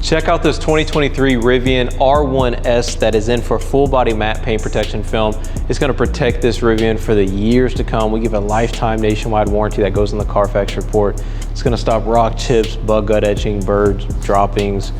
Check out this 2023 Rivian R1S that is in for full body matte paint protection film. It's going to protect this Rivian for the years to come. We give a lifetime nationwide warranty that goes in the Carfax report. It's going to stop rock chips, bug gut etching, bird droppings.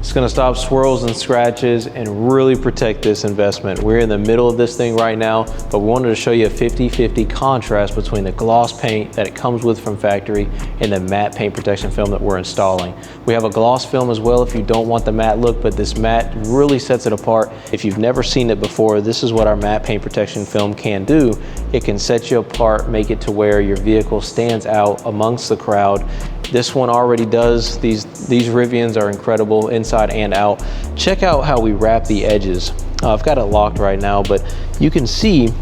It's going to stop swirls and scratches and really protect this investment. We're in the middle of this thing right now, but we wanted to show you a 50-50 contrast between the gloss paint that it comes with from factory and the matte paint protection film that we're installing. We have a gloss film as well if you don't want the matte look, but this matte really sets it apart. If you've never seen it before, this is what our matte paint protection film can do. It can set you apart, make it to where your vehicle stands out amongst the crowd. This one already does. These Rivians are incredible inside and out. Check out how we wrap the edges. I've got it locked right now, but you can see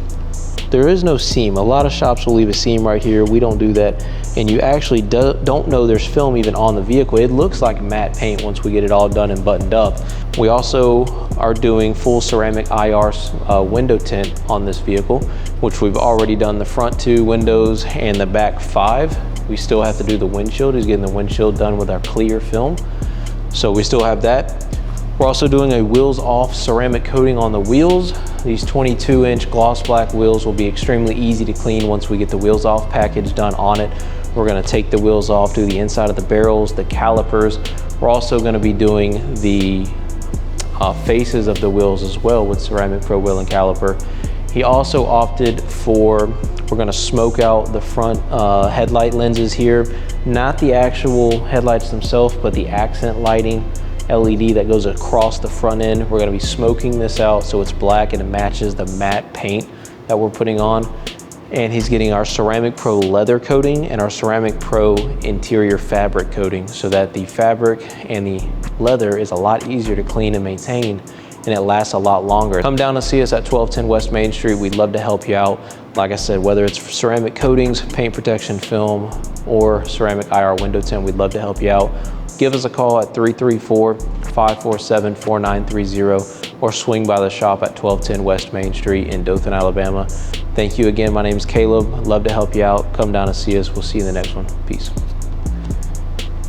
there is no seam. A lot of shops will leave a seam right here. We don't do that. And you actually don't know there's film even on the vehicle. It looks like matte paint once we get it all done and buttoned up. We also are doing full ceramic IR window tint on this vehicle, which we've already done the front 2 windows and the back 5. We still have to do the windshield. He's getting the windshield done with our clear film. So we still have that. We're also doing a wheels off ceramic coating on the wheels. These 22-inch gloss black wheels will be extremely easy to clean once we get the wheels off package done on it. We're gonna take the wheels off, do the inside of the barrels, the calipers. We're also gonna be doing the faces of the wheels as well with ceramic pro wheel and caliper. He also opted for, we're gonna smoke out the front headlight lenses here. Not the actual headlights themselves, but the accent lighting LED that goes across the front end. We're gonna be smoking this out so it's black and it matches the matte paint that we're putting on. And he's getting our Ceramic Pro leather coating and our Ceramic Pro interior fabric coating so that the fabric and the leather is a lot easier to clean and maintain, and it lasts a lot longer. Come down and see us at 1210 West Main Street. We'd love to help you out. Like I said, whether it's ceramic coatings, paint protection film, or ceramic IR window tint, we'd love to help you out. Give us a call at 334-547-4930 or swing by the shop at 1210 West Main Street in Dothan, Alabama. Thank you again. My name is Caleb. Love to help you out. Come down and see us. We'll see you in the next one. Peace.